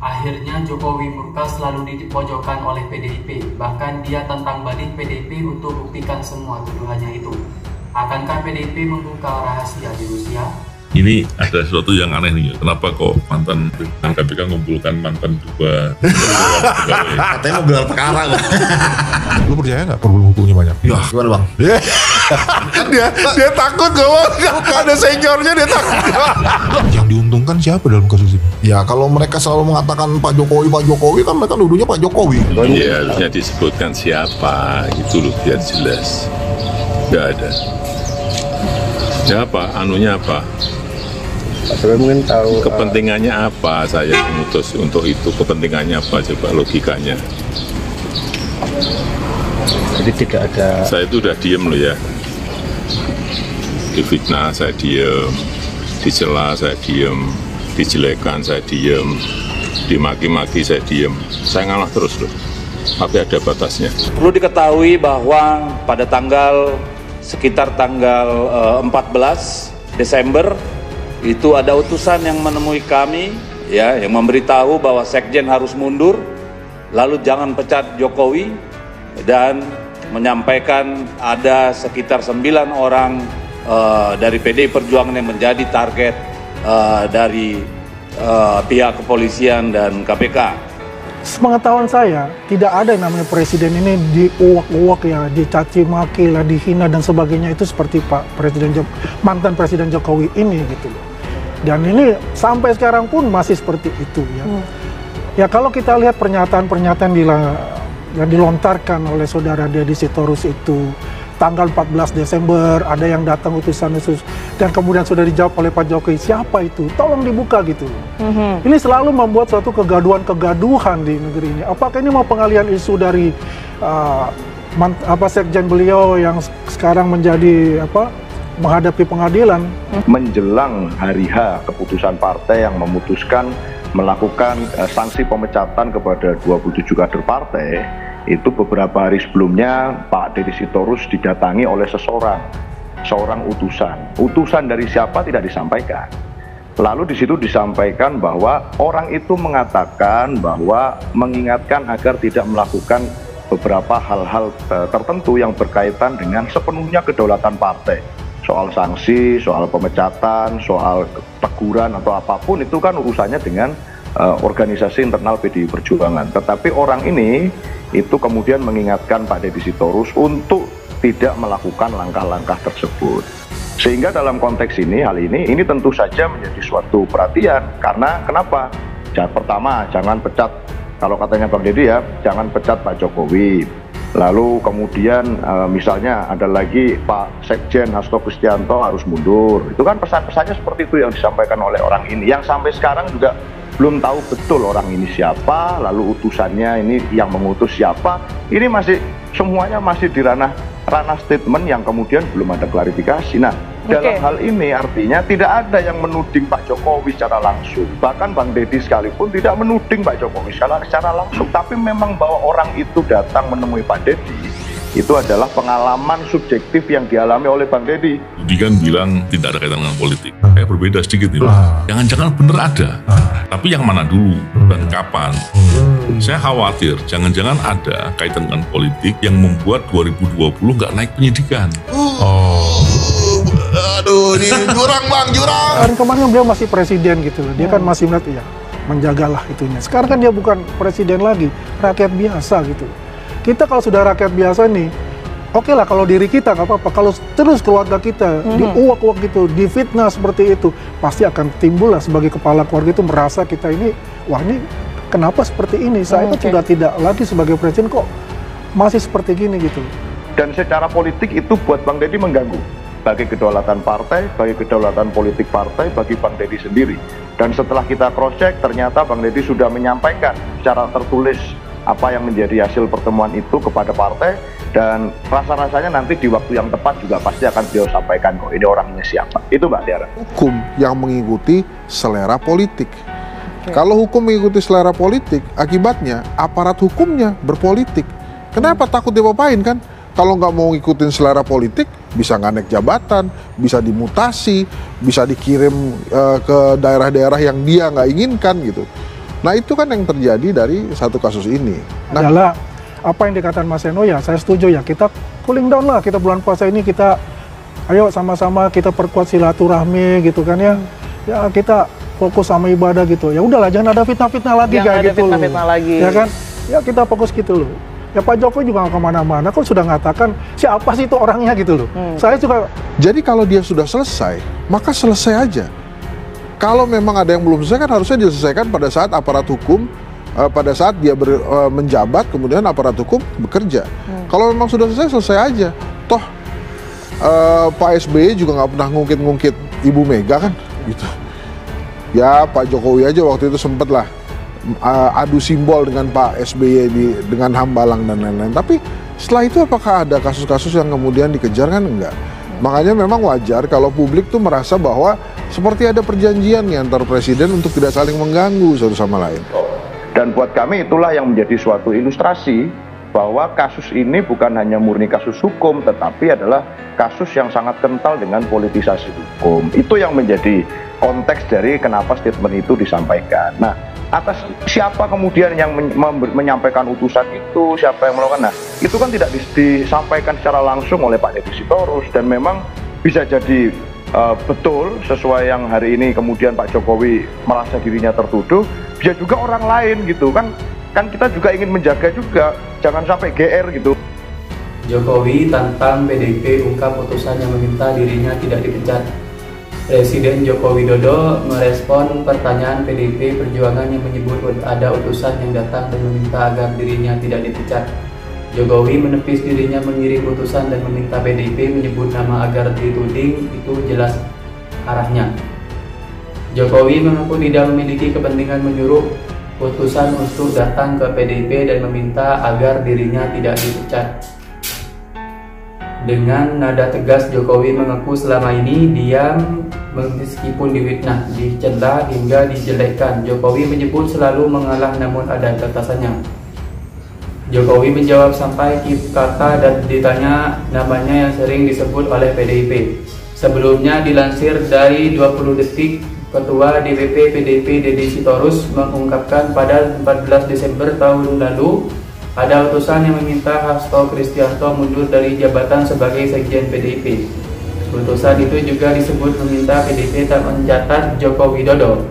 Akhirnya Jokowi murka selalu dipojokkan oleh PDIP, bahkan dia tantang balik PDIP untuk buktikan semua tuduhannya itu. Akankah PDIP membuka rahasia di Rusia? Ini ada sesuatu yang aneh nih, kenapa kok mantan KPK ngumpulkan mantan dua pegawai? Katanya mau gelar perkara. Lu percaya nggak perlu hukumnya banyak? Ya, gimana bang? dia takut gak ada seniornya, dia takut. Yang diuntungkan siapa dalam kasus ini? Ya kalau mereka selalu mengatakan Pak Jokowi kan mereka nuduhnya Pak Jokowi. Iya, harusnya disebutkan siapa, itu loh biar jelas. Nggak ada. Siapa? Anunya apa? Saya mungkin tahu kepentingannya apa, saya memutus untuk itu, kepentingannya apa, coba logikanya. jadi tidak ada. Saya itu udah diem loh ya, difitnah saya diem, dicela saya diem, dijelekan saya diem, dimaki-maki saya diem, saya ngalah terus loh, tapi ada batasnya. Perlu diketahui bahwa pada sekitar tanggal 14 Desember itu ada utusan yang menemui kami ya, yang memberitahu bahwa Sekjen harus mundur, lalu jangan pecat Jokowi, dan menyampaikan ada sekitar 9 orang dari PDI Perjuangan yang menjadi target dari pihak kepolisian dan KPK. Sepengetahuan saya, tidak ada yang namanya presiden ini diuak-uak ya, dicaci maki lah, dihina dan sebagainya, itu seperti mantan Presiden Jokowi ini gitu loh. Dan ini sampai sekarang pun masih seperti itu ya. Ya kalau kita lihat pernyataan-pernyataan yang dilontarkan oleh saudara Deddy Sitorus itu, tanggal 14 Desember ada yang datang utusan khusus dan kemudian sudah dijawab oleh Pak Jokowi, siapa itu? Tolong dibuka gitu. Ini selalu membuat suatu kegaduhan di negeri ini. Apakah ini mau pengalian isu dari sekjen beliau yang sekarang menjadi menghadapi pengadilan? Menjelang hari H keputusan partai yang memutuskan melakukan sanksi pemecatan kepada 27 kader partai, itu beberapa hari sebelumnya Pak Deddy Sitorus didatangi oleh seorang utusan dari siapa tidak disampaikan. Lalu di situ disampaikan bahwa orang itu mengatakan bahwa mengingatkan agar tidak melakukan beberapa hal-hal tertentu yang berkaitan dengan sepenuhnya kedaulatan partai. Soal sanksi, soal pemecatan, soal teguran atau apapun itu kan urusannya dengan organisasi internal PDI Perjuangan. Tetapi orang ini itu kemudian mengingatkan Pak Deddy Sitorus untuk tidak melakukan langkah-langkah tersebut. Sehingga dalam konteks ini, hal ini tentu saja menjadi suatu perhatian. Karena kenapa? Pertama, jangan pecat, kalau katanya Bang Deddy ya, jangan pecat Pak Jokowi. Lalu kemudian misalnya ada lagi Pak Sekjen Hasto Kristianto harus mundur. Itu kan pesan-pesannya seperti itu yang disampaikan oleh orang ini. Yang sampai sekarang juga belum tahu betul orang ini siapa, lalu utusannya ini yang mengutus siapa. Ini semuanya masih di ranah statement yang kemudian belum ada klarifikasi. Nah, dalam hal ini artinya tidak ada yang menuding Pak Jokowi secara langsung. Bahkan Bang Deddy sekalipun tidak menuding Pak Jokowi secara langsung. Tapi memang bahwa orang itu datang menemui Pak Deddy, itu adalah pengalaman subjektif yang dialami oleh Bang Deddy. Budi kan bilang tidak ada kaitan dengan politik. Kayak berbeda sedikit nih. Jangan-jangan bener ada. Tapi yang mana dulu dan kapan? Saya khawatir jangan-jangan ada kaitan dengan politik yang membuat 2020 nggak naik penyidikan. Aduh, ini jurang bang, jurang. Kan kemarin beliau masih presiden gitu loh. Dia kan masih melihat menjagalah itunya. Sekarang kan dia bukan presiden lagi, rakyat biasa gitu. Kita kalau sudah rakyat biasa nih, oke lah kalau diri kita nggak apa-apa. Kalau terus keluarga kita diuak-uak gitu, difitnah seperti itu, pasti akan timbul lah sebagai kepala keluarga itu merasa kita ini, wah ini kenapa seperti ini? Saya kan sudah tidak lagi sebagai presiden kok masih seperti gini gitu. Dan secara politik itu buat Bang Deddy mengganggu. Bagi kedaulatan partai, bagi kedaulatan politik partai, bagi Bang Deddy sendiri. Dan setelah kita cross-check, ternyata Bang Deddy sudah menyampaikan secara tertulis apa yang menjadi hasil pertemuan itu kepada partai, dan rasa-rasanya nanti di waktu yang tepat juga pasti akan beliau sampaikan kok ini orangnya siapa. Itu Mbak Tiara. Hukum yang mengikuti selera politik. Kalau hukum mengikuti selera politik, akibatnya aparat hukumnya berpolitik. Kenapa takut diapain kan? Kalau nggak mau ngikutin selera politik, bisa nggak naik jabatan, bisa dimutasi, bisa dikirim ke daerah-daerah yang dia nggak inginkan gitu. Nah itu kan yang terjadi dari satu kasus ini. Nah, adalah apa yang dikatakan Mas Eno, ya saya setuju ya, kita cooling down lah, kita bulan puasa ini kita ayo sama-sama kita perkuat silaturahmi gitu kan ya. Ya kita fokus sama ibadah gitu. Ya udahlah, jangan ada fitnah-fitnah lagi kayak gitu loh. lagi. Ya kan? Ya kita fokus gitu loh. Ya Pak Jokowi juga nggak kemana-mana, kok sudah mengatakan siapa sih itu orangnya gitu loh. Saya juga. jadi kalau dia sudah selesai, maka selesai aja. Kalau memang ada yang belum selesai kan harusnya diselesaikan pada saat aparat hukum, pada saat dia menjabat, kemudian aparat hukum bekerja. Kalau memang sudah selesai, selesai aja. Toh Pak SBY juga nggak pernah ngungkit-ngungkit Ibu Mega kan, gitu. Ya Pak Jokowi aja waktu itu sempet lah adu simbol dengan Pak SBY dengan Hambalang dan lain-lain. Tapi setelah itu apakah ada kasus-kasus yang kemudian dikejar? Kan enggak. Makanya memang wajar kalau publik tuh merasa bahwa seperti ada perjanjian nih antar presiden untuk tidak saling mengganggu satu sama lain. Dan buat kami itulah yang menjadi suatu ilustrasi bahwa kasus ini bukan hanya murni kasus hukum, tetapi adalah kasus yang sangat kental dengan politisasi hukum. Itu yang menjadi konteks dari kenapa statement itu disampaikan. Nah, atas siapa kemudian yang menyampaikan utusan itu, siapa yang melakukan, nah itu kan tidak disampaikan secara langsung oleh Pak Deddy Sitorus, dan memang bisa jadi betul sesuai yang hari ini kemudian Pak Jokowi merasa dirinya tertuduh, bisa juga orang lain gitu kan kita juga ingin menjaga juga jangan sampai GR gitu. Jokowi tantang PDIP ungkap putusan yang meminta dirinya tidak dipecat. Presiden Joko Widodo merespon pertanyaan PDIP Perjuangan yang menyebut ada utusan yang datang dan meminta agar dirinya tidak dipecat. Jokowi menepis dirinya mengirim utusan dan meminta PDIP menyebut nama agar dituding itu jelas arahnya. Jokowi mengaku tidak memiliki kepentingan menyuruh utusan untuk datang ke PDIP dan meminta agar dirinya tidak dipecat. Dengan nada tegas, Jokowi mengaku selama ini diam meskipun difitnah, dicela hingga dijelekkan. Jokowi menyebut selalu mengalah namun ada batasannya. Jokowi menjawab sampai kata dan ditanya namanya yang sering disebut oleh PDIP. Sebelumnya dilansir dari 20 Detik, Ketua DPP PDIP Deddy Sitorus mengungkapkan pada 14 Desember tahun lalu ada utusan yang meminta Hasto Kristianto mundur dari jabatan sebagai Sekjen PDIP. Utusan itu juga disebut meminta PDIP tak mencatat Joko Widodo.